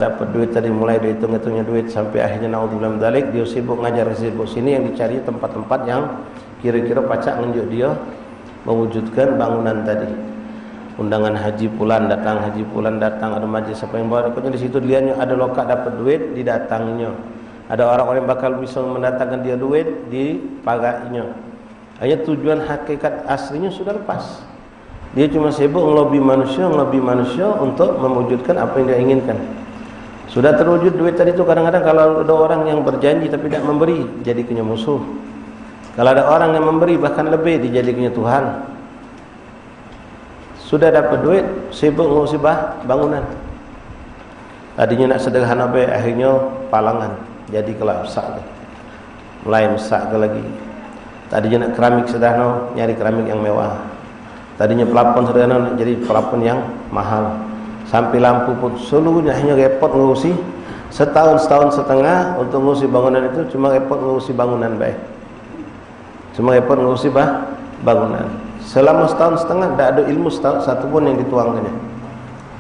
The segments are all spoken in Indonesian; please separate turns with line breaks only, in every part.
dapat duit tadi, mulai dihitung-hitungnya duit sampai akhirnya naudzubillah min dzalik, dia sibuk ngajar sibuk sini, yang dicari tempat-tempat yang kira-kira pacak nunjuk dia mewujudkan bangunan tadi. Undangan haji pulan datang, ada majlis apa yang bawa, pokoknya di situ dia ada lokat dapat duit, didatanginya. Ada orang-orang yang bakal bisa mendatangkan dia duit, dipagainya. Hanya tujuan hakikat aslinya sudah lepas. Dia cuma sibuk ngelobi manusia untuk mewujudkan apa yang dia inginkan. Sudah terwujud duit tadi itu, kadang-kadang kalau ada orang yang berjanji tapi tidak memberi, jadikannya musuh. Kalau ada orang yang memberi bahkan lebih, dijadikannya Tuhan. Sudah dapat duit, sibuk ngurusi bangunan. Tadinya nak sederhana be, akhirnya palangan, jadi kelap sak. Mulai mesak ke lagi. Tadinya nak keramik sederhana, nyari keramik yang mewah. Tadinya pelapon sederhana, nak jadi pelapon yang mahal. Sampai lampu pun seluruhnya hanya repot ngurusi. Setahun setengah untuk ngurusi bangunan itu, cuma repot ngurusi bangunan baik. Cuma repot ngurusi bangunan. Selama setahun setengah tidak ada ilmu satu pun yang dituangkannya.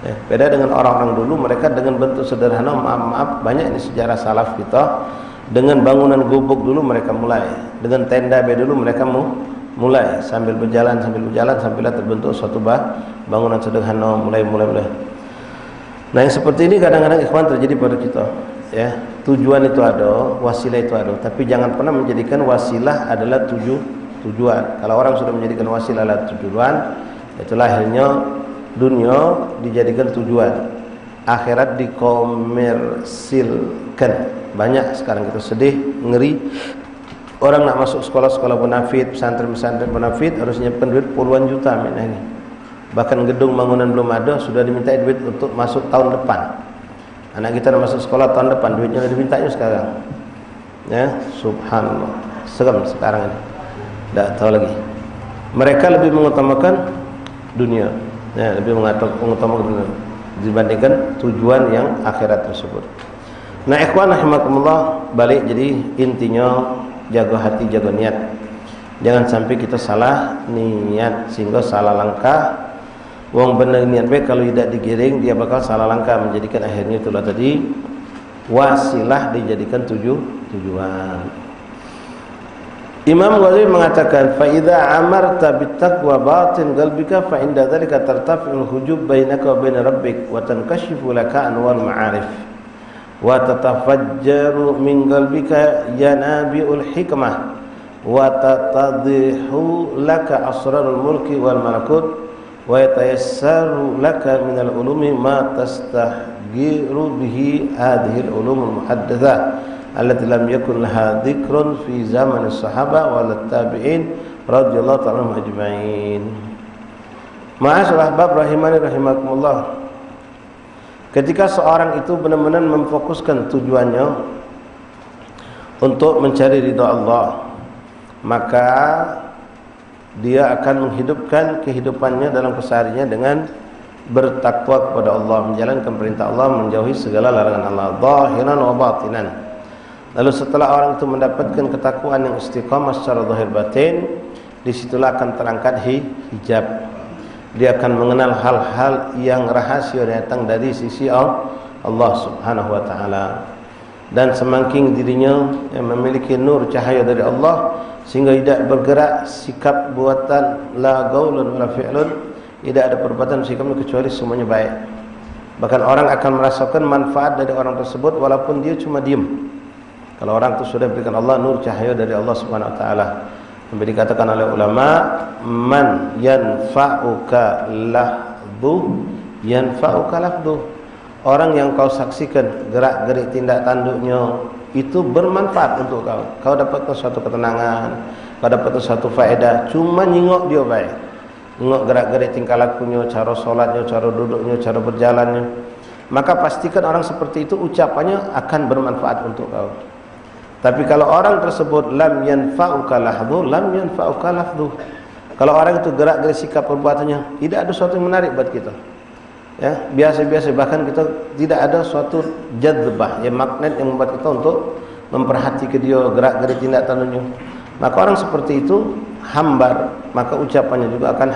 Ya, beda dengan orang-orang dulu, mereka dengan bentuk sederhana, maaf banyak ini sejarah salaf kita, dengan bangunan gubuk dulu mereka mulai, dengan tenda dulu mereka mulai sambil berjalan sampailah terbentuk suatu bangunan sederhana, mulai. Nah, yang seperti ini kadang-kadang ikhwan terjadi pada kita. Ya, tujuan itu ada, wasilah itu ada, tapi jangan pernah menjadikan wasilah adalah tujuan. Kalau orang sudah menjadikan wasilah adalah tujuan, itulah akhirnya dunia dijadikan tujuan, akhirat dikomersilkan. Banyak sekarang kita sedih, ngeri. Orang nak masuk sekolah-sekolah bonafit, pesantren-pesantren bonafit harus nyiapkan duit puluhan juta ini. Bahkan gedung bangunan belum ada, sudah diminta duit untuk masuk tahun depan. Anak kita nak masuk sekolah tahun depan, duitnya sudah dimintanya sekarang. Ya, subhanallah. Seram sekarang ini. Tak tahu lagi. Mereka lebih mengutamakan dunia. Ya, lebih mengutamakan dunia dibandingkan tujuan yang akhirat tersebut. Nah, ikhwan rahimakumullah, balik jadi intinya jaga hati, jaga niat. Jangan sampai kita salah niat sehingga salah langkah. Wong benar niat baik, kalau tidak digiring dia bakal salah langkah, menjadikan akhirnya itulah tadi wasilah dijadikan tujuan. Imam Ghazali mengatakan, fa idza amarta bittaqwa batin qalbika fa inda dzalika tartafi'ul hujub bainaka wa bain rabbik wa tankashifu laka anwar ma'arif wa tatafajjaru min qalbika yanabi'ul hikmah wa tatadhihu laka asrarul mulki wal malakut wa yatayassaru laka minal ulumi ma tastahgiru bihi hadhil ulumul muhaddatsah allati lam yakun laha dzikrun fi zaman as-sahaba wal tabi'in radhiyallahu ta'ala anhum ajma'in. Ma'asyiral ahbab rahimani rahimakumullah. Ketika seorang itu benar-benar memfokuskan tujuannya untuk mencari ridha Allah, maka dia akan menghidupkan kehidupannya dalam kesehariannya dengan bertakwa kepada Allah, menjalankan perintah Allah, menjauhi segala larangan Allah, zahiran wa batinan. Lalu setelah orang itu mendapatkan ketakwaan yang istiqamah secara zahir batin, disitulah akan terangkat hijab. Dia akan mengenal hal-hal yang rahasia datang dari sisi Allah Subhanahu wa taala. Dan semakin dirinya yang memiliki nur cahaya dari Allah, sehingga tidak bergerak sikap buatan la gaulun wala fi'lun, tidak ada perbuatan sikapnya kecuali semuanya baik. Bahkan orang akan merasakan manfaat dari orang tersebut walaupun dia cuma diam. Kalau orang itu sudah berikan Allah nur cahaya dari Allah Subhanahu wa taala. Sampai dikatakan oleh ulama, man yanfa'uka lafdhu yanfa'uka lafdhu. Orang yang kau saksikan gerak-gerik tindak tanduknya itu bermanfaat untuk kau. Kau dapatkan suatu ketenangan, kau dapatkan suatu faedah. Cuma nyingok dia baik, nyingok gerak-gerik tingkah lakunya, cara solatnya, cara duduknya, cara berjalannya. Maka pastikan orang seperti itu ucapannya akan bermanfaat untuk kau. Tapi kalau orang tersebut lam yanfa'uka lahdhu, lam yanfa'uka lafdhu. Kalau orang itu gerak-gerik sikap perbuatannya tidak ada sesuatu yang menarik buat kita. Ya, biasa-biasa, bahkan kita tidak ada suatu jadzbah, ya magnet yang membuat kita untuk memperhatikan dia gerak-gerik tindak tanduknya. Maka orang seperti itu hambar, maka ucapannya juga akan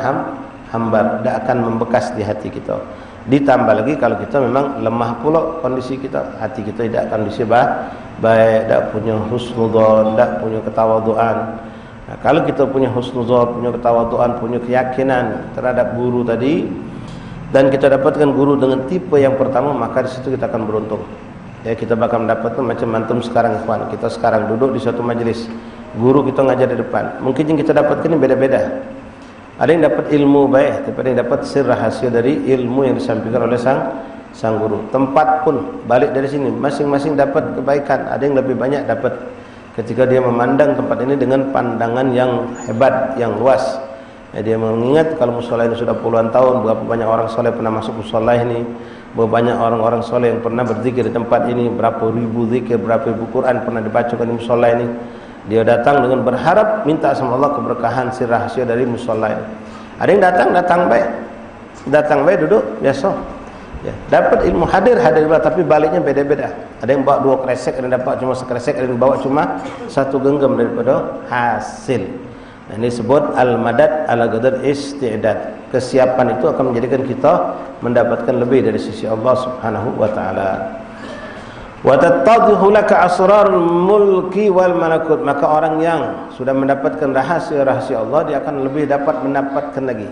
hambar, tidak akan membekas di hati kita. Ditambah lagi kalau kita memang lemah pula kondisi kita, hati kita tidak kondisi baik, tidak punya husnudzon, tidak punya ketawaduan. Nah, kalau kita punya husnudzon, punya ketawaduan, punya keyakinan terhadap guru tadi, dan kita dapatkan guru dengan tipe yang pertama, maka di situ kita akan beruntung. Ya, kita bakal mendapatkan macam antum sekarang, ikhwan. Kita sekarang duduk di suatu majelis, guru kita ngajar di depan. Mungkin yang kita dapatkan ini beda-beda. Ada yang dapat ilmu baik, tapi ada yang dapat sir rahasia dari ilmu yang disampaikan oleh sang guru. Tempat pun balik dari sini, masing-masing dapat kebaikan. Ada yang lebih banyak dapat ketika dia memandang tempat ini dengan pandangan yang hebat, yang luas. Ya, dia mengingat kalau musola ini sudah puluhan tahun, berapa banyak orang soleh pernah masuk musola ini, berapa banyak orang-orang soleh yang pernah berzikir di tempat ini, berapa ribu zikir, berapa ribu Quran pernah dibacakan di musola ini. Dia datang dengan berharap minta sama Allah keberkahan sir rahasia dari musola ini. Ada yang datang baik duduk biasa. Ya, dapat ilmu hadir tapi baliknya beda-beda. Ada yang bawa 2 kresek, ada yang dapat cuma sekresek, ada yang bawa cuma 1 genggam daripada hasil. Nah, ini disebut al-madad ala qadar isti'dad. Kesiapan itu akan menjadikan kita mendapatkan lebih dari sisi Allah Subhanahu wa taala. Wa tattadhihu laka asrarul mulki wal malakut. Maka orang yang sudah mendapatkan rahasia-rahasia Allah, dia akan lebih dapat mendapatkan lagi.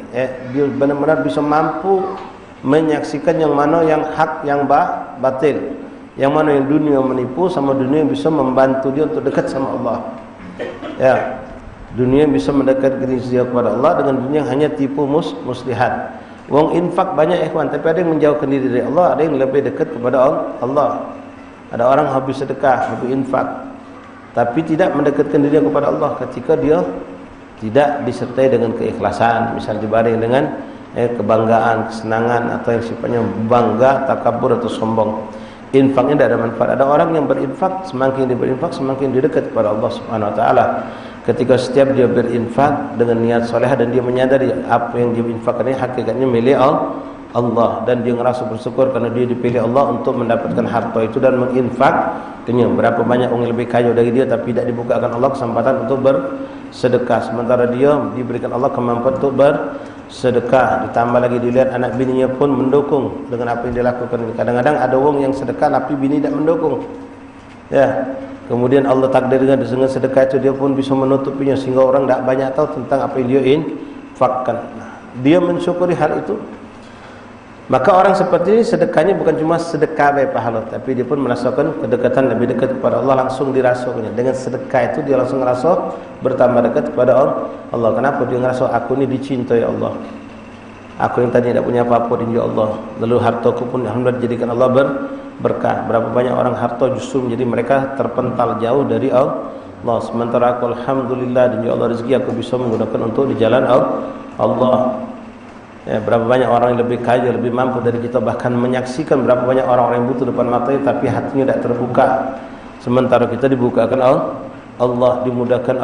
Dia benar-benar bisa mampu menyaksikan yang mana yang hak, yang batil, yang mana yang dunia menipu sama dunia yang bisa membantu dia untuk dekat sama Allah. Ya, dunia yang bisa mendekatkan dia kepada Allah dengan dunia yang hanya tipu muslihat. Wong infak banyak ikhwan, tapi ada yang menjauhkan diri dari Allah, ada yang lebih dekat kepada Allah. Ada orang habis sedekah, habis infak, tapi tidak mendekatkan diri kepada Allah ketika dia tidak disertai dengan keikhlasan, misalnya dibanding dengan kebanggaan, kesenangan, atau yang sifatnya bangga, takabur atau sombong. Infaknya tidak ada manfaat. Ada orang yang berinfak, semakin dia berinfak semakin dia dekat kepada Allah Subhanahu wa taala. Ketika setiap dia berinfak dengan niat soleh dan dia menyadari apa yang dia infakkan ini hakikatnya milik Allah, dan dia merasa bersyukur karena dia dipilih Allah untuk mendapatkan harta itu dan menginfaknya. Berapa banyak orang yang lebih kaya dari dia tapi tidak dibukakan Allah kesempatan untuk bersedekah, sementara dia diberikan Allah kemampuan untuk bersedekah. Ditambah lagi dilihat anak bininya pun mendukung dengan apa yang dia lakukan. Kadang-kadang ada orang yang sedekah tapi bini tidak mendukung. Ya, kemudian Allah takdirkan dengan sedekah itu dia pun bisa menutupinya sehingga orang tidak banyak tahu tentang apa yang dia infakkan. Nah, dia mensyukuri hal itu. Maka orang seperti ini sedekahnya bukan cuma sedekah baik pahala, tapi dia pun merasakan kedekatan lebih dekat kepada Allah, langsung dirasakannya. Dengan sedekah itu dia langsung merasa bertambah dekat kepada Allah. Kenapa? Dia merasa aku ini dicintai Allah. Aku yang tadi tidak punya apa-apa di Allah, lalu hartaku pun alhamdulillah dijadikan Allah berkah. Berapa banyak orang harta justru menjadi mereka terpental jauh dari Allah, sementara aku alhamdulillah di Allah rezeki aku bisa menggunakan untuk di jalan Allah. Ya, berapa banyak orang yang lebih kaya, lebih mampu dari kita, bahkan menyaksikan berapa banyak orang-orang yang butuh depan matanya tapi hatinya tidak terbuka, sementara kita dibukakan Allah, dimudahkan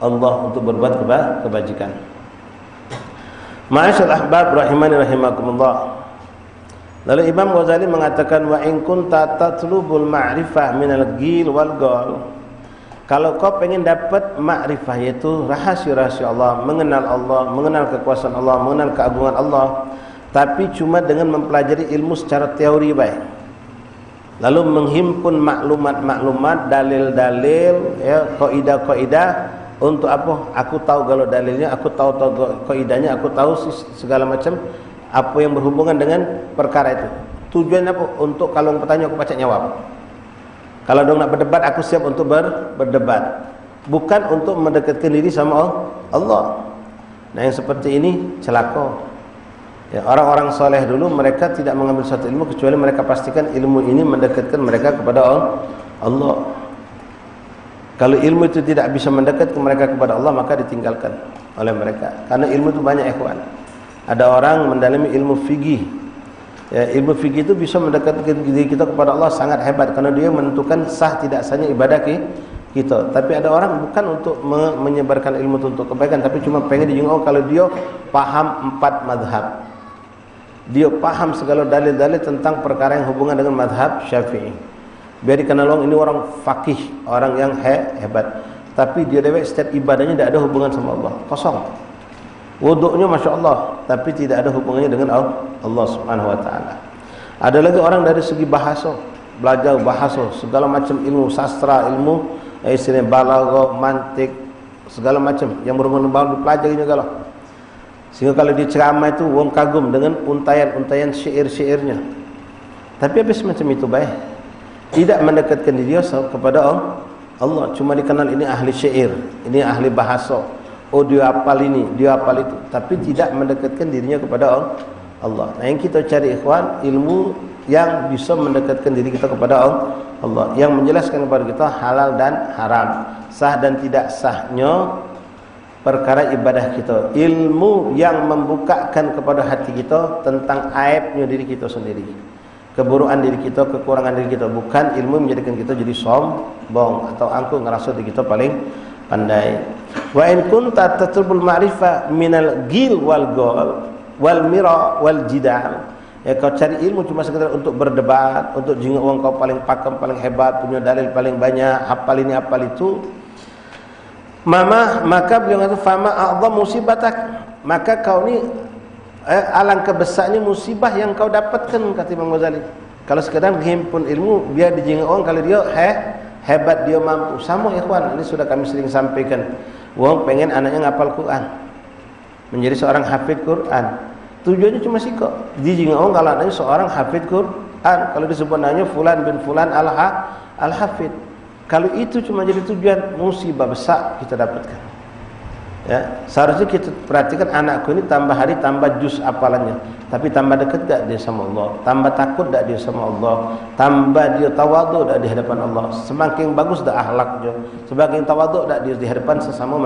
Allah untuk berbuat kebajikan. Ma'asyal ahbab rahimani rahimakumullah. Lalu Imam Ghazali mengatakan, wa in kunta tatlubul ma'rifah minal ghil wal ghal. Kalau kau pengen dapat makrifah, yaitu rahasia-rahasia Allah, mengenal kekuasaan Allah, mengenal keagungan Allah, tapi cuma dengan mempelajari ilmu secara teori baik, lalu menghimpun maklumat-maklumat, dalil-dalil, ya, kaidah-kaidah. Untuk apa? Aku tahu kalau dalilnya, aku tahu kaidahnya, aku tahu segala macam apa yang berhubungan dengan perkara itu. Tujuannya apa? Untuk kalau bertanya aku baca jawab. Kalau dong nak berdebat, aku siap untuk berdebat. Bukan untuk mendekatkan diri sama Allah. Nah, yang seperti ini celaka. Ya, orang-orang soleh dulu mereka tidak mengambil satu ilmu kecuali mereka pastikan ilmu ini mendekatkan mereka kepada Allah. Kalau ilmu itu tidak bisa mendekatkan mereka kepada Allah, maka ditinggalkan oleh mereka. Karena ilmu itu banyak ikhwan. Ada orang mendalami ilmu fikih. Ya, ilmu fikih itu bisa mendekatkan diri kita kepada Allah sangat hebat karena dia menentukan sah tidak sahnya ibadah kita. Tapi ada orang bukan untuk menyebarkan ilmu itu untuk kebaikan, tapi cuma pengen dijenguk kalau dia paham 4 madhab. Dia paham segala dalil-dalil tentang perkara yang hubungan dengan madhab Syafi'i. Biar dikenal orang ini orang fakih, orang yang hebat. Tapi dia dewek setiap ibadahnya tidak ada hubungan sama Allah, kosong. Wuduknya Masya Allah, tapi tidak ada hubungannya dengan Allah Subhanahu Wa Taala. Ada lagi orang dari segi bahasa, belajar bahasa, segala macam ilmu sastra, ilmu istilah balaghah, mantik, segala macam yang berhubungan dengan dipelajari juga lah. Sehingga kalau dia ceramah itu wong kagum dengan untayan-untayan syair-syairnya. Tapi habis macam itu baik. Tidak mendekatkan diri kepada Allah, cuma dikenal ini ahli syair, ini ahli bahasa. Oh dia hafal ini, dia hafal itu, tapi tidak mendekatkan dirinya kepada Allah. Nah, yang kita cari ikhwan, ilmu yang bisa mendekatkan diri kita kepada Allah, yang menjelaskan kepada kita halal dan haram, sah dan tidak sahnya perkara ibadah kita, ilmu yang membukakan kepada hati kita tentang aibnya diri kita sendiri, keburukan diri kita, kekurangan diri kita, bukan ilmu menjadikan kita jadi sombong atau angkuh ngerasa diri kita paling pandai. Wa in kunta tatlubul ma'rifah minal ghil wal ghal wal mira wal jidal. Ya, kau cari ilmu cuma sekedar untuk berdebat, untuk jinguk orang kau paling pakam, paling hebat, punya dalil paling banyak, hafal ini hafal itu. Maka beliau kata fama a'dham musibatak, maka kau ni alangkah besarnya musibah yang kau dapatkan, kata Imam Ghazali. Kalau sekedar himpun ilmu biar dijinguk orang, kalau dia hebat, dia mampu. Sama ikhwan, ini sudah kami sering sampaikan. Wong pengen anaknya ngapal Quran, menjadi seorang hafid Quran. Tujuannya cuma sikok. Dijinguk orang kalau anaknya seorang hafid Quran. Kalau disebut namanya fulan bin fulan al-hafid. Kalau itu cuma jadi tujuan, musibah besar kita dapatkan. Ya, seharusnya kita perhatikan anakku ini tambah hari tambah juz hafalannya, tapi tambah dekat tak dia sama Allah, tambah takut tak dia sama Allah, tambah dia tawaduk tak di hadapan Allah, semakin bagus dah akhlaknya, semakin tawaduk tak dia di hadapan sesama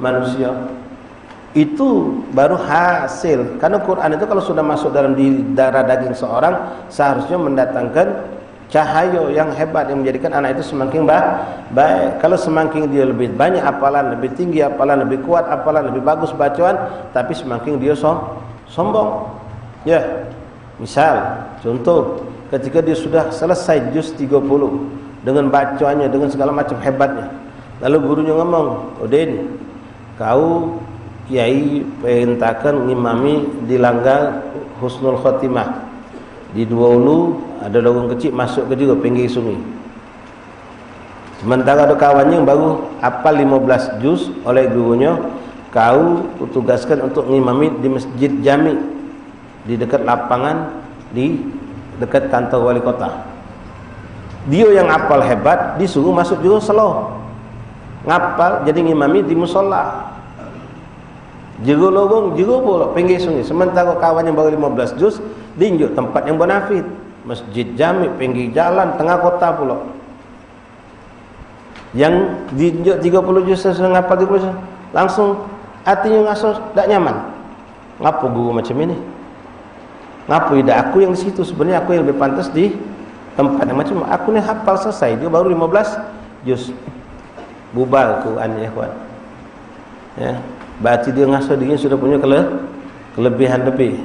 manusia. Itu baru hasil. Karena Quran itu kalau sudah masuk dalam darah daging seorang, seharusnya mendatangkan cahaya yang hebat yang menjadikan anak itu semakin baik. Kalau semakin dia lebih banyak hafalan, lebih tinggi hafalan, lebih kuat hafalan, lebih bagus bacaan, tapi semakin dia sombong. Ya. Misal, contoh, ketika dia sudah selesai juz 30 dengan bacaannya, dengan segala macam hebatnya. Lalu gurunya ngomong, "Udin, kau kiai perintahkan ngimami di langgar husnul khotimah. Di dua ulu ada lorong kecil masuk ke juga pinggir sungai." Sementara ada kawannya yang baru hafal 15 juz oleh gurunya, kau tugaskan untuk ngimami di Masjid Jami di dekat lapangan, di dekat kantor wali kota. Dia yang hafal hebat disuruh masuk juga slow, ngapal jadi ngimami di musola, juga lorong juga pula pinggir sungai. Sementara kawan yang baru 15 juz diinjuk tempat yang bonafit, Masjid Jami, pinggir jalan, tengah kota pula. Yang diinjuk 30 juz sesuai ngapal 30 juz, langsung hatinya ngaso tak nyaman. Ngapa guru macam ini? Ngapa tidak aku yang di situ? Sebenarnya aku yang lebih pantas di tempat yang macam aku ni hafal selesai, dia baru 15 juz. Bubar Quran ya kawan. Ya, berarti dia ngaso dirinya sudah punya kelebihan lebih.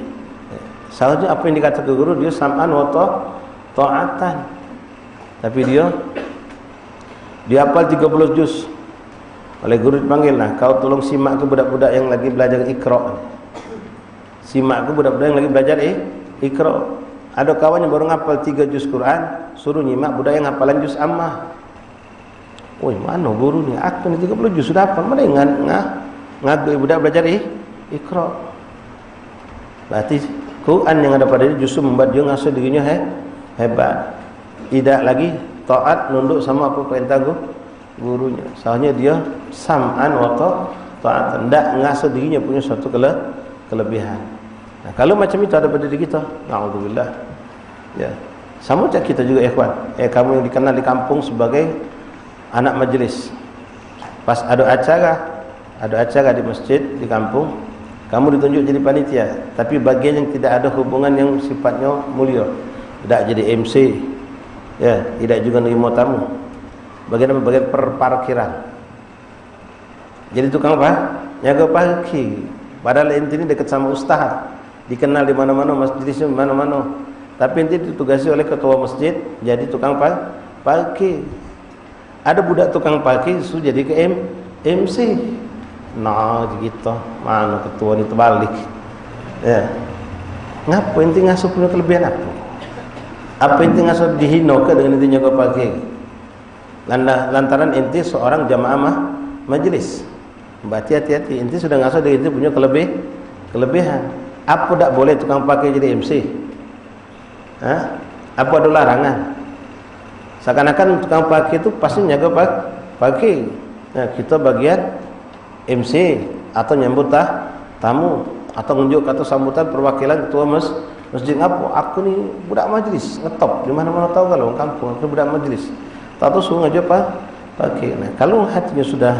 Seharusnya apa yang dikatakan guru, dia sam'an wa ta'atan. Tapi dia hafal 30 juz. Oleh guru dipanggil lah, kau tolong simak ke budak-budak yang lagi belajar Iqra. Simak ke budak-budak yang lagi belajar Iqra. Ada kawan yang baru ngapal 3 juz Quran, suruh nyimak budak yang hafalan juz ammah. Woi, mana guru ni? Aku ni 30 juz sudah hafal, mana ngadu budak belajar Iqra. Berarti Quran yang ada pada dia justru membuat dia ngasuh dirinya hebat. Tidak lagi taat, nunduk sama apa perintah gurunya. Soalnya dia sam'an wa ta'atan, tidak ngasuh dirinya punya suatu kelebihan. Nah, kalau macam itu ada pada diri kita, na'udzubillah. Ya. Sama macam kita juga ikhwan. Kamu yang dikenal di kampung sebagai anak majlis. Pas ada acara di masjid di kampung, kamu ditunjuk jadi panitia, tapi bagian yang tidak ada hubungan yang sifatnya mulia, tidak jadi MC, ya, tidak juga nerima tamu. Bagian apa? Bagian perparkiran. Jadi tukang apa? Jaga parkir. Padahal inti ini dekat sama ustaz, dikenal di mana-mana, masjidnya di mana-mana. Tapi inti ditugasi oleh ketua masjid jadi tukang parkir. Ada budak tukang parkir sudah jadi ke MC. Nah gitu, mana ketua ni terbalik. Ya. Ngapa ente ngasuh punya kelebihan apa? Apa ente ngasuh dihina ke dengan ente nyaga pagi? Lantaran ente seorang jamaah majlis. Berarti hati-hati, ente sudah ngasuh dia ente punya kelebihan. Apa tak boleh tukang pakai jadi MC? Hah? Apa ada larangan? Seakan-akan tukang pakai itu pasti nyaga pakai. Nah, kita bagian MC atau nyambut tamu atau nunjuk kata sambutan perwakilan ketua masjid. Apa? Aku ni budak majlis, ngetop di mana-mana tahu kalau orang kampung aku budak majlis. Tak tahu suruh ngajak pakai. Nah, kalau hatinya sudah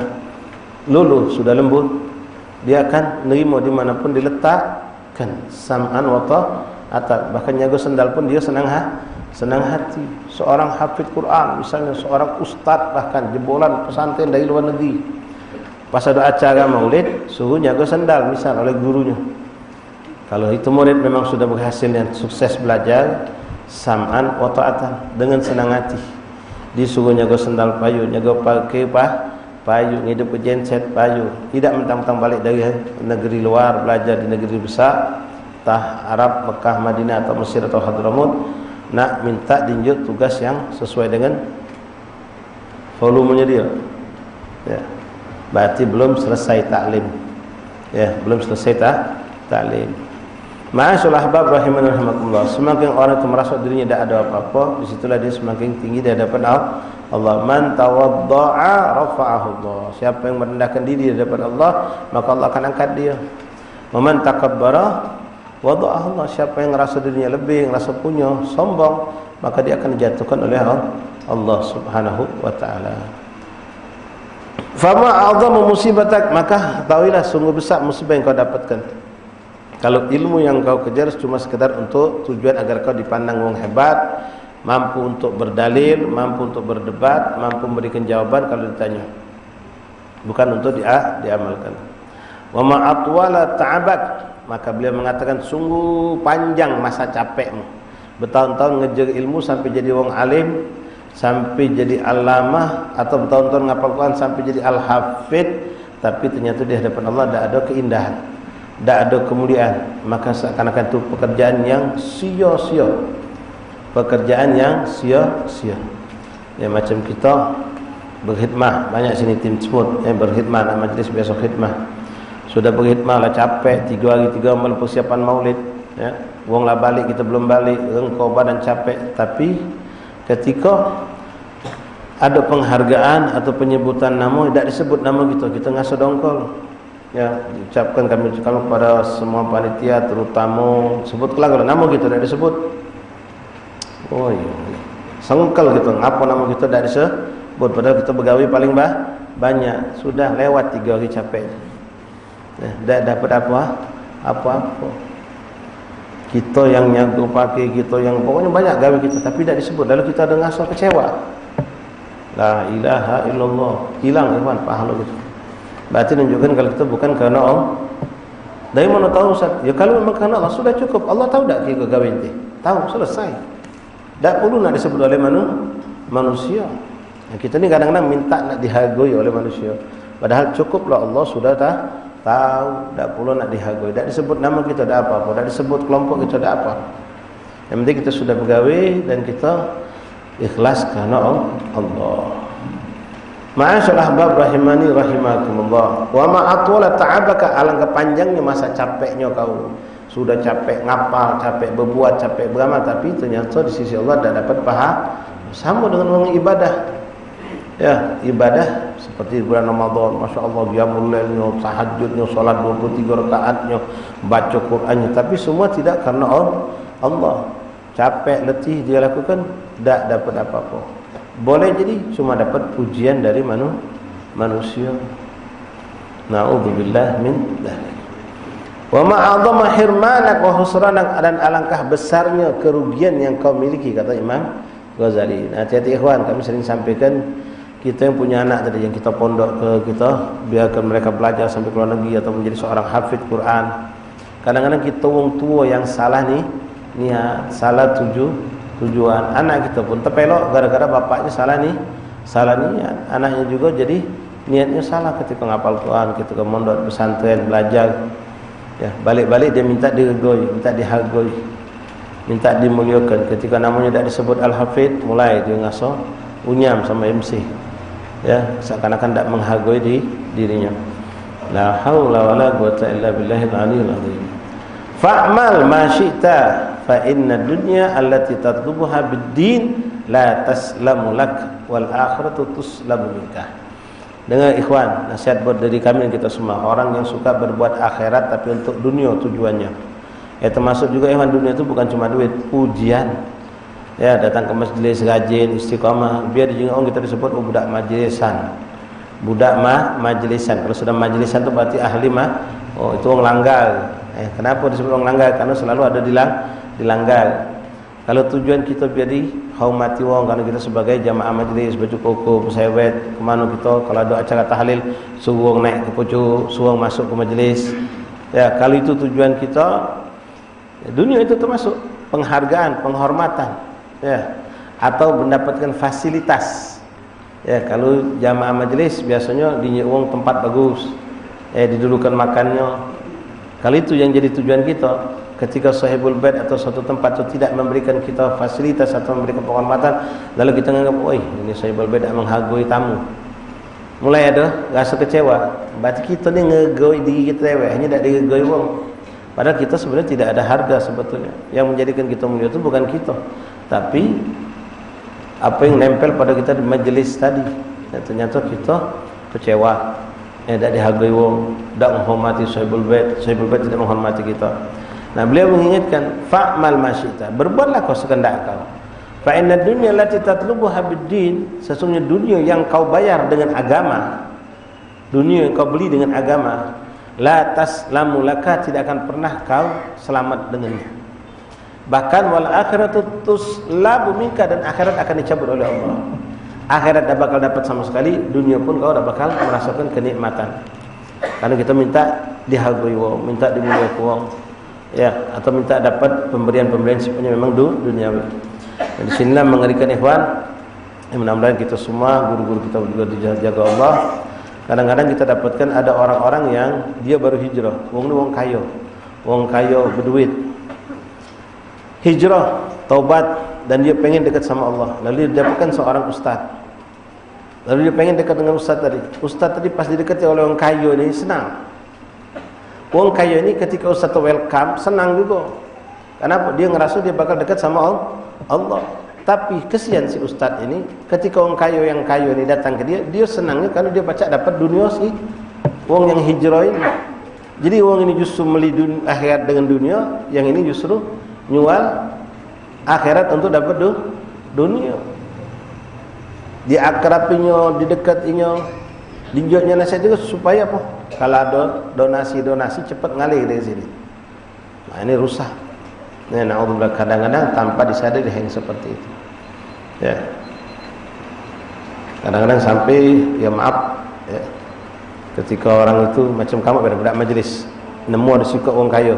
luluh, sudah lembut, dia akan nerima dimanapun diletakkan. Sam'an wa ta'atan. Bahkan nyaga sendal pun dia senang hati. Seorang hafid Quran, misalnya seorang ustaz bahkan jebolan pesantren dari luar negeri, pas ada acara maulid suruh nyaga sendal misal oleh gurunya. Kalau itu murid memang sudah berhasil dan sukses belajar, sam'an wa ta'atan, dengan senang hati disuruh nyaga sendal payu, nyaga pakai payu, ngidup genset payu, tidak mentang-mentang balik dari negeri luar belajar di negeri besar, tah Arab, Mekah, Madinah atau Mesir atau Hadramut, nak minta dinjuk tugas yang sesuai dengan volumenya dia. Ya. Berarti belum selesai taklim. Ya, belum selesai taklim. Ma'asyul ahbab rahimani rahimakumullah. Semakin orang itu merasa dirinya tidak ada apa-apa, disitulah dia semakin tinggi di hadapan Allah. Man tawadda'a rafa'ahu Allah. Siapa yang merendahkan diri di hadapan Allah, maka Allah akan angkat dia. Wa man takabbara wada'ahu Allah. Siapa yang merasa dirinya lebih, merasa punya, sombong, maka dia akan dijatuhkan oleh Allah Subhanahu wa taala. Fama a'zamu musibatak, maka tahuilah sungguh besar musibah yang kau dapatkan. Kalau ilmu yang kau kejar cuma sekedar untuk tujuan agar kau dipandang orang hebat, mampu untuk berdalil, mampu untuk berdebat, mampu memberikan jawaban kalau ditanya, bukan untuk diamalkan. Wa ma atwala ta'abak, maka beliau mengatakan sungguh panjang masa capekmu, bertahun-tahun ngejar ilmu sampai jadi orang alim, sampai jadi alamah, atau bertahun-tahun ngapal Quran sampai jadi al-hafid, tapi ternyata di hadapan Allah tidak ada keindahan, tidak ada kemuliaan, maka seakan-akan itu pekerjaan yang sia-sia, pekerjaan yang sia-sia. Ya, macam kita berkhidmah, banyak sini tim smooth yang berkhidmah, nak majlis biasa khidmah, sudah berkhidmah lah capek 3 hari 3 malam persiapan maulid, ya, wong lah balik, kita belum balik, engkau badan capek, tapi ketika ada penghargaan atau penyebutan nama, tidak disebut nama kita ngasa dongkol. Ya, diucapkan kami kepada semua panitia, terutama sebutlah kalau nama kita tidak disebut. Oh iya, sengkel gitu, ngapa nama kita tidak disebut, padahal kita begawi paling banyak. Sudah lewat 3 hari capek, tidak dapat apa-apa. Kita yang nyago pakai, kita yang pokoknya banyak gawe kita, tapi tidak disebut, lalu kita ada ngasa kecewa. La ilaha illallah, hilang iman pahala gitu. Berarti menunjukkan kalau kita bukan karena Allah. Dari mana tahu Ustaz? Ya kalau memang karena Allah sudah cukup. Allah tahu tak kita gawe ente? Tahu, selesai. Tak perlu nak disebut oleh manusia. Kita ni kadang-kadang minta nak dihargai oleh manusia. Padahal cukuplah Allah sudah tahu, tak perlu nak dihargai. Tak disebut nama kita tak apa-apa, tak disebut kelompok kita tak apa. Yang penting kita sudah bergawe dan kita ikhlas karena Allah. Ma'asyul ahbab rahimani rahimakumullah. Wa ma atwala ta'abaka, alangkah panjangnya masa capeknya kau. Sudah capek ngapal, capek berbuat, capek beramal, tapi ternyata di sisi Allah tidak dapat pahala. Sama dengan orang ibadah. Ya, ibadah seperti bulan Ramadan, Masya Allah, qiyamul lailnya, tahajudnya, salat 23 rakaatnya, baca Qurannya, tapi semua tidak karena Allah. Capek, letih dia lakukan, tidak dapat apa-apa. Boleh jadi cuma dapat pujian dari manusia. Na'udzubillah min dzalik. Wa ma'adzama hirmanak wa husranak, dan alangkah besarnya kerugian yang kau miliki, kata Imam Ghazali. Nah, hati-hati ikhwan, kami sering sampaikan, kita yang punya anak tadi, yang kita pondok ke kita, biarkan mereka belajar sampai ke luar negeri atau menjadi seorang hafid Quran. Kadang-kadang kita wong tua yang salah niat, salah tujuan. Anak kita pun terpelok gara-gara bapaknya salah niat, anaknya juga jadi niatnya salah ketika ngapal Quran, ketika mondok pesantren belajar. Ya, balik-balik dia minta diregoi, minta dihargoi, minta dimuliakan. Ketika namanya tidak disebut Al-Hafidh, mulai dia ngaso unyam sama MC. Ya, seakan-akan tidak menghargai dirinya. La haula wala quwwata illa billahil aliyyil azim. Fa'mal ma syi'ta fa inna dunya allati tatlubuha bid-din la taslamu lak wal akhiratu tuslamu minka. Dengar ikhwan, nasihat buat dari kami dan kita semua, orang yang suka berbuat akhirat tapi untuk dunia tujuannya. Ya, termasuk juga ikhwan, dunia itu bukan cuma duit, ujian. Ya, datang ke majelis rajin, istiqamah, biar juga orang kita disebut budak majlisan. Budak majlisan. Kalau sudah majlisan itu berarti ahli oh itu orang langgar. Kenapa disebut orang langgar? Karena selalu ada dilanggar. Kalau tujuan kita biar dihormati wong, karena kita sebagai jamaah majlis baju koko, pesawat, kemana kita kalau ada acara tahlil suruh naik ke pucuk, suruh masuk ke majlis. Ya, kalau itu tujuan kita, ya, dunia itu termasuk penghargaan, penghormatan, ya, atau mendapatkan fasilitas. Ya, kalau jamaah majlis biasanya dinyi uang tempat bagus, didulukan makannya. Kalau itu yang jadi tujuan kita, ketika sahibul bait atau suatu tempat itu tidak memberikan kita fasilitas atau memberikan penghormatan, lalu kita menganggap, "Oi, ini sahibul bait tidak menghargai tamu." Mulai ada rasa kecewa. Berarti kita ni ngehargai diri kita, hanya tidak dihargai wong. Padahal kita sebenarnya tidak ada harga sebetulnya. Yang menjadikan kita mulia itu bukan kita, tapi apa yang nempel pada kita di majelis tadi. Dan ternyata kita kecewa. Tidak dihargai wong, tidak menghormati sahibul bait tidak menghormati kita. Nah, beliau mengingatkan, fa'mal ma syi'ta, berbuatlah kau sekehendak kau. Fa inna dunya allati tatlubuha bid-din, sesungguhnya dunia yang kau bayar dengan agama, dunia yang kau beli dengan agama, la taslamu laka, tidak akan pernah kau selamat dengannya. Bahkan wal akhiratu tuslabu minka, dan akhirat akan dicabut oleh Allah. Akhirat tak bakal dapat sama sekali, dunia pun kau tak bakal merasakan kenikmatan. Karena kita minta dihargai wong, minta dimuliakan wong, ya, atau minta dapat pemberian-pemberian sifatnya memang duniawi. Dan di sinilah mengerikan ikhwan. Mudah-mudahan kita semua, guru-guru kita juga dijaga Allah. Kadang-kadang kita dapatkan ada orang-orang yang dia baru hijrah, wong ni wong kayo berduit, hijrah, taubat, dan dia pengen dekat sama Allah. Lalu dia dapatkan seorang ustaz. Lalu dia pengen dekat dengan ustaz tadi. Ustaz tadi pas didekati oleh orang kayo ini senang. Orang kaya ini ketika ustaz welcome senang juga. Kenapa? Dia ngerasa dia bakal dekat sama Allah. Tapi kesian si ustaz ini, ketika orang yang kaya ini datang ke dia, dia senangnya karena dia baca dapat dunia si orang yang hijrah ini. Jadi orang ini justru beli akhirat dengan dunia, yang ini justru nyual akhirat untuk dapat dunia. Diakrapinya, didekatinya, dijualnya nasihat juga supaya apa? Kalau ada donasi cepat ngalir dari sini. Nah, ini rusak. Nah, naudzubillah, kadang-kadang tanpa disadari yang seperti itu. Ya. Kadang-kadang sampai ya maaf, ya, ketika orang itu macam kamu budak majelis, nemu ada suka orang kaya,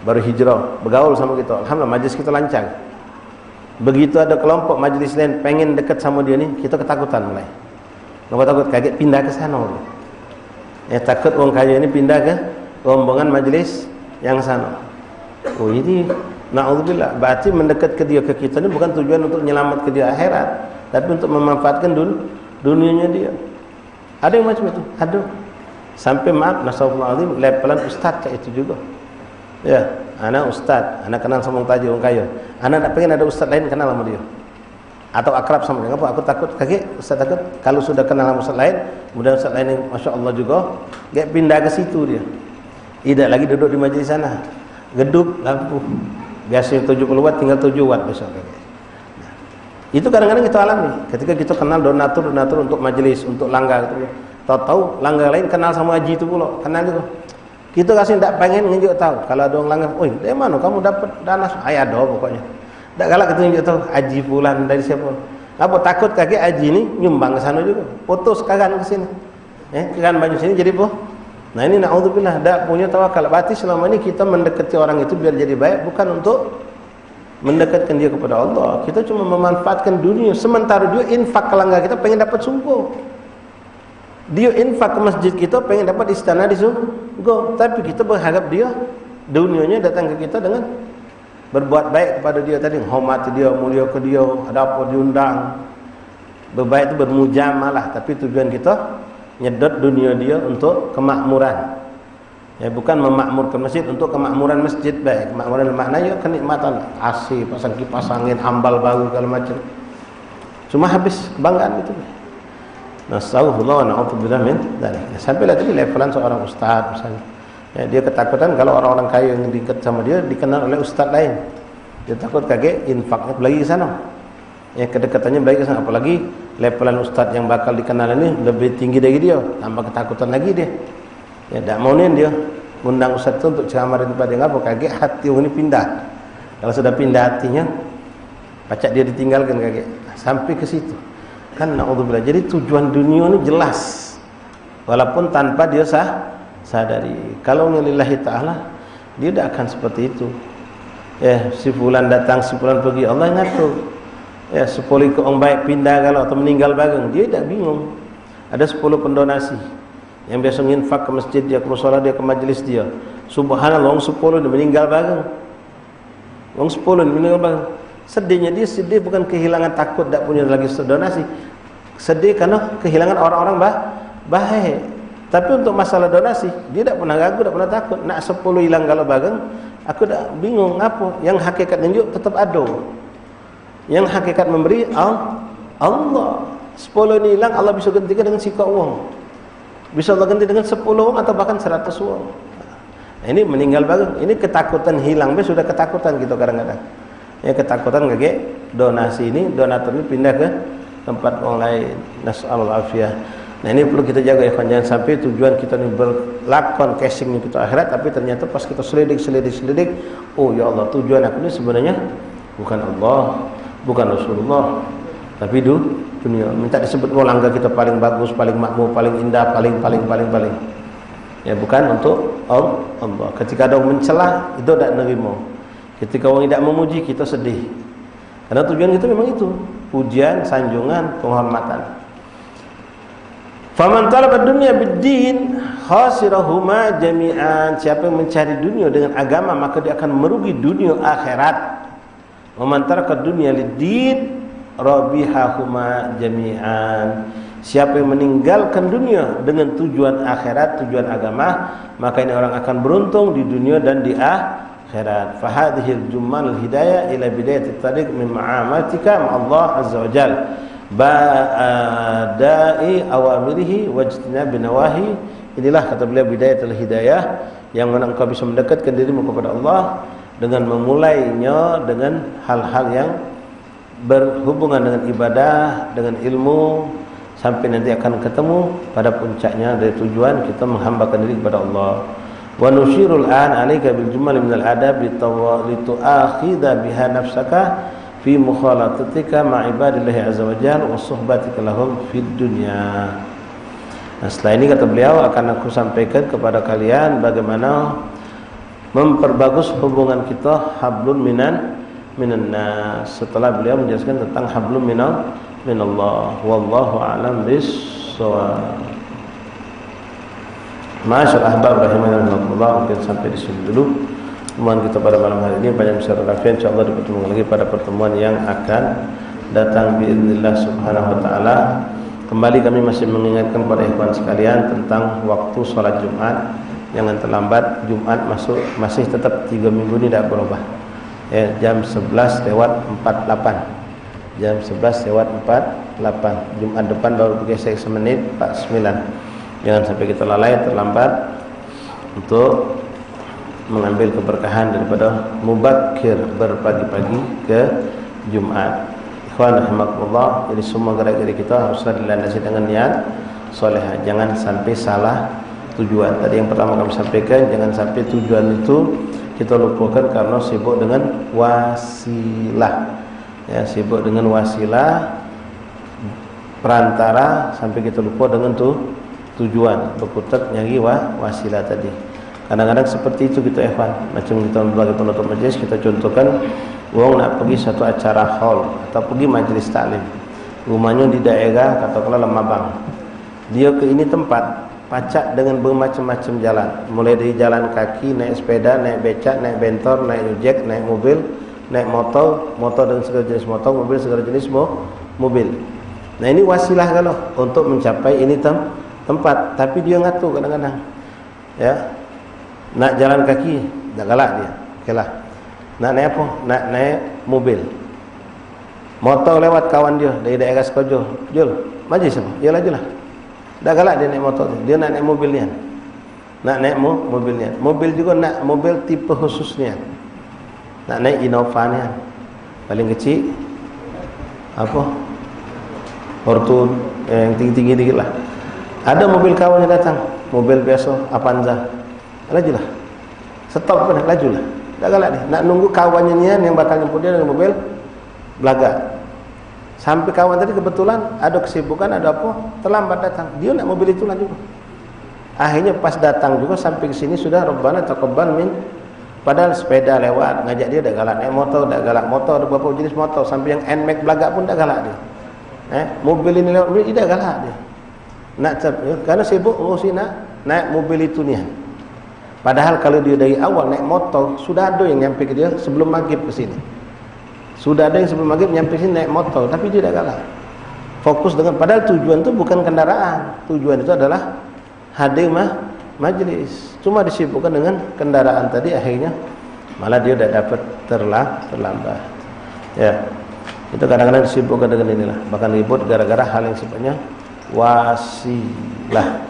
baru hijrah, bergaul sama kita, alhamdulillah majelis kita lancar. Begitu ada kelompok majelis lain pengen dekat sama dia ni, kita ketakutan mulai. Kenapa takut? Kaget pindah ke sana. Ya, takut orang kaya ini pindah ke rombongan majelis yang sana. Oh, ini naudzubillah, berarti mendekat ke dia, ke kita ini bukan tujuan untuk menyelamat ke dia akhirat, tapi untuk memanfaatkan dunianya dia. Ada yang macam itu, ada. Sampai maaf, nasallallahu levelan ustaz kayak itu juga. Ya, anak ustaz, anak kenal sama orang tajir, orang kaya. Anak tak pengen ada ustaz lain kenal sama dia, atau akrab sama dia. Apa? Aku takut, kaget, ustaz takut. Kalau sudah kenal sama ustaz lain, kemudian ustaz lain yang masya Allah juga, dia pindah ke situ dia. Tidak lagi duduk di majlis sana. Gedup lampu. Biasanya 70 watt tinggal 7 watt besok. Nah, itu kadang-kadang kita alami. Ketika kita kenal donatur untuk majelis, untuk langgar gitu. Tahu-tahu langgar lain kenal sama haji itu pula, kenal juga. Kita kasih tidak pengen nunjuk tahu. Kalau ada orang langgar, "Oi, dari mana kamu dapat dana?" "Ayah ada pokoknya." Tak galak kita nunjuk tahu haji fulan dari siapa. Apa takut kaki haji ini nyumbang ke sana juga. Putus kagan ke sini. Kagan baju sini jadi apa? Nah, ini naudzubillah, tak punya tawakal. Berarti selama ini kita mendekati orang itu biar jadi baik, bukan untuk mendekatkan dia kepada Allah. Kita cuma memanfaatkan dunia. Sementara dia infak ke langgar kita pengen dapat sungguh. Dia infak ke masjid kita pengen dapat istana di surga, tapi kita berharap dia dunianya datang ke kita dengan berbuat baik kepada dia tadi, hormati dia, mulia ke dia, ada apa diundang. Berbaik itu bermujamalah, tapi tujuan kita nyedot dunia dia untuk kemakmuran. Ya, bukan memakmurkan masjid untuk kemakmuran masjid baik. Kemakmuran maknanya kenikmatan AC, pasang kipas angin, ambal baru segala macam. Cuma habis kebanggaan itu. Nasallallahu wa na'udzubillah min dzalik. Sampailah tadi levelan seorang ustaz misalnya. Ya, dia ketakutan kalau orang-orang kaya yang dekat sama dia dikenal oleh ustaz lain. Dia takut kaget infaknya lagi ke sana. Ya, kedekatannya lagi ke sana, apalagi levelan ustaz yang bakal dikenal ini lebih tinggi dari dia, tambah ketakutan lagi dia. Ya, tak mau nih dia undang ustaz itu untuk ceramah di tempat dia, ngapa kaget hati orang ini pindah. Kalau sudah pindah hatinya, pacak dia ditinggalkan kaget sampai ke situ. Kan naudzubillah. Jadi tujuan dunia ini jelas, walaupun tanpa dia sadari. Kalau lillahi ta'ala, dia tidak akan seperti itu. Ya, si fulan datang, si fulan pergi, Allah ngatur. Ya, 10 orang baik pindah kalau atau meninggal bareng, dia tidak bingung. Ada 10 pendonasi yang biasa nginfak ke masjid dia, ke mushola dia, ke majlis dia. Subhanallah, orang 10 dia meninggal bareng. Orang 10 dia meninggal bareng. Sedihnya dia sedih bukan kehilangan takut tak punya lagi donasi. Sedih karena kehilangan orang-orang baik. Tapi untuk masalah donasi, dia tak pernah ragu, tak pernah takut. Nak 10 hilang kalau bareng, aku tak bingung apa. Yang hakikat tunjuk tetap ada. Yang hakikat memberi Allah. 10 ini hilang, Allah bisa gantikan dengan sikap uang. Bisa Allah ganti dengan 10 uang atau bahkan 100 uang. Nah, ini meninggal bareng. Ini ketakutan hilang, sudah ketakutan gitu kadang-kadang. Ya, ketakutan kayak donasi ini, donatur ini pindah ke tempat orang lain. Nas'alul afiyah. Nah, ini perlu kita jaga ya, jangan sampai tujuan kita ini berlakon casing ini kita akhirat, tapi ternyata pas kita selidik, oh ya Allah, tujuan aku ini sebenarnya bukan Allah, bukan Rasulullah, tapi dunia. Minta disebut langgar kita paling bagus, paling makmur, paling indah, paling. Ya, bukan untuk Allah. Ketika ada orang mencela, itu tidak nerima. Ketika orang tidak memuji, kita sedih. Karena tujuan kita memang itu, pujian, sanjungan, penghormatan. Faman talaba dunya bid-din khasirahuma jami'an. Siapa yang mencari dunia dengan agama, maka dia akan merugi dunia akhirat. Wa man taraka dunya lid-din rabihahuma jami'an. Siapa yang meninggalkan dunia dengan tujuan akhirat, tujuan agama, maka ini orang akan beruntung di dunia dan di akhirat. Fa hadhihi al-jummal al-hidayah ila bidayati tariq min ma'amatika ma Allah azza wa jalla. Ba'adai awamirihi wajtina binawahi. Inilah kata beliau bidayatul hidayah, yang mana engkau bisa mendekatkan dirimu kepada Allah dengan memulainya dengan hal-hal yang berhubungan dengan ibadah, dengan ilmu, sampai nanti akan ketemu pada puncaknya dari tujuan kita menghambakan diri kepada Allah. Wa nushirul an alayka bil jumal min al adab litu'akhidha biha nafsaka fi mukhalatatika ma'ibadillahi azza wa jalla wa suhbatika lahum fid dunya. Nah, setelah ini kata beliau akan aku sampaikan kepada kalian bagaimana memperbagus hubungan kita hablum minan nas. Setelah beliau menjelaskan tentang hablum minallah, wallahu a'lam bis-shawab. Masyaallah ahbab rahimanallah, mungkin sampai di sini dulu pertemuan kita pada malam hari ini. Banyak besar rafian, insyaallah bertemu lagi pada pertemuan yang akan datang biiznillah subhanahu wa taala. Kembali kami masih mengingatkan kepada ikhwan sekalian tentang waktu sholat Jumat. Jangan terlambat, Jumat masih tetap 3 minggu ini tidak berubah. Ya, jam 11:48. Jam 11:48. Jumat depan baru bergeser semenit 49. Jangan sampai kita lalai terlambat untuk mengambil keberkahan daripada mubakir berpagi-pagi ke Jumat. Ikhwan rahimakumullah, jadi semua gerak-gerik kita haruslah dilandasi dengan niat salehah. Jangan sampai salah tujuan. Tadi yang pertama kami sampaikan, jangan sampai tujuan itu kita lupakan karena sibuk dengan wasilah. Ya, sibuk dengan wasilah perantara sampai kita lupa dengan tujuan, berkutat nyari wasilah tadi. Kadang-kadang seperti itu kita ikhwan. Macam kita sebagai penutup majlis, kita contohkan orang nak pergi satu acara hall atau pergi majlis taklim, rumahnya di daerah katakanlah Lemabang. Dia ke ini tempat pacak dengan bermacam-macam jalan, mulai dari jalan kaki, naik sepeda, naik becak, naik bentor, naik ojek, naik mobil, naik motor, motor dengan segala jenis motor, mobil segala jenis mobil. Nah ini wasilah kalau untuk mencapai ini tempat, tapi dia ngatur kadang-kadang. Ya, nak jalan kaki, tak galak dia. Okeylah. Nak naik apa? Nak naik mobil. Motor lewat kawan dia dari daerah Sekojo. Jul, maju sama. Dia lajulah. Dah galak dia naik motor. Dia nak naik mobil ni. Nak naik mobil ni. Mobil juga nak mobil tipe khusus ni. Nak naik Innova ni. Paling kecil apa? Fortune yang tinggi-tinggi dikit lah. Ada mobil kawan yang datang, mobil biasa Avanza. Lajulah. Stop pun lajulah. Dah galak dia. Nak nunggu kawannya ni yang bakal jemput dia dengan mobil belagak. Sampai kawan tadi kebetulan ada kesibukan, ada apa, terlambat datang. Dia nak mobil itu lah juga. Akhirnya pas datang juga sampai ke sini sudah Rabbana taqabbal min. Padahal sepeda lewat, ngajak dia dah galak, naik motor dah galak, motor ada beberapa jenis motor, sampai yang NMAX belagak pun dah galak dia. Mobil ini lewat, dia dah galak dia. Nak ya, karena sibuk mesti nak naik mobil itu ni. Padahal kalau dia dari awal naik motor, sudah ada yang nyampe ke dia sebelum maghrib ke sini. Sudah ada yang sebelum maghrib nyampe sini naik motor, tapi dia dah galak. Fokus dengan, padahal tujuan itu bukan kendaraan. Tujuan itu adalah hadir majlis. Cuma disibukkan dengan kendaraan tadi, akhirnya malah dia dah dapat terlambat. Ya. Itu kadang-kadang disibukkan dengan inilah. Bahkan ribut gara-gara hal yang sifatnya wasilah.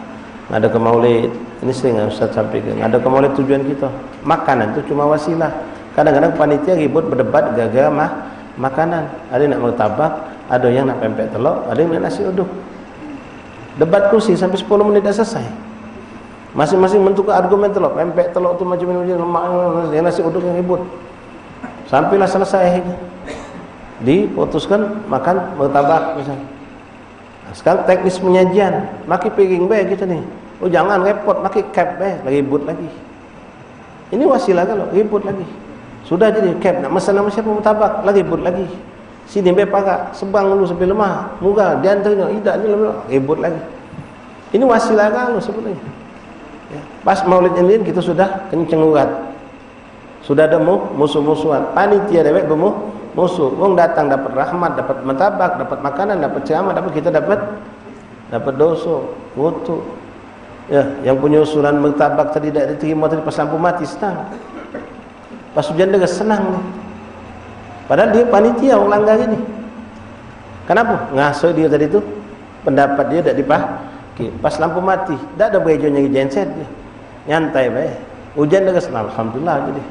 Ada ke maulid, ini sering Ustaz sampaikan. Ada ke maulid tujuan kita. Makanan itu cuma wasilah. Kadang-kadang panitia ribut berdebat gara-gara makanan. Ada yang nak martabak, ada yang nak pempek telur, ada yang nak nasi uduk. Debat kursi sampai 10 menit dah selesai. Masing-masing mentukar argumen telur. Pempek telur tu macam ni, lemak, yang nasi uduk yang ribut. Sampailah selesai akhirnya. Diputuskan makan martabak misalnya. Sekarang teknis penyajian, makin piring baik kita ni. Oh jangan repot, makin cap baik, ribut lagi. Ini wasilah kalau ribut lagi. Sudah jadi cap nak masalah siapa martabak, lagi ribut lagi. Sini baik parak, sebang dulu sampai lemah, murah, dia antaranya tidak ni ribut lagi. Ini wasilah kalau sebenarnya. Ya. Pas maulid ini kita sudah kenceng urat. Sudah ada musuh-musuhan. Panitia dewek musuh. Wong datang dapat rahmat, dapat martabak, dapat makanan, dapat ceramah, dapat kita dapat dosa, wutu. Ya, yang punya usulan martabak tadi tidak diterima tadi pas lampu mati senang. Pas hujan deras senang nih. Padahal dia panitia orang langgar ini. Kenapa? Ngasuh dia tadi tu pendapat dia tak dipakai. Pas lampu mati, tak ada bejo nyari genset dia. Nyantai bae. Hujan deras, alhamdulillah jadi.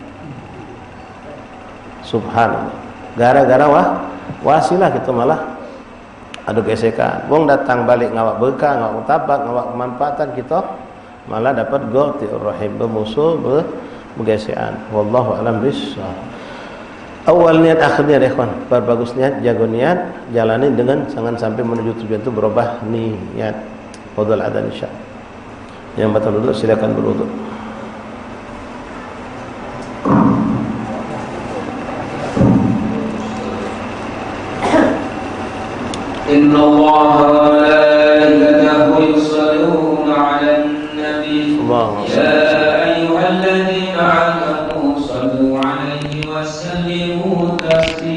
Subhanallah. Gara-gara wasilah kita malah ada gesekan. Wong datang balik ngawak berkah, ngawak martabak, ngawak kemanfaatan, kita malah dapat ghatiur rahim, bermusuh, bergesekan. Wallahu a'lam bissawab. Awal niat, akhir niat ya kawan. Berbagus niat, jago niat, jalani dengan jangan sampai menuju tujuan itu berubah niat. Fadhal adzan insyaallah. Yang batal wudu silakan berwudu.
Inna Allaha wa malaikatahu yusalluna 'alan nabi. Ya ayyuhalladzina amanu sallu 'alaihi wa sallimu taslima.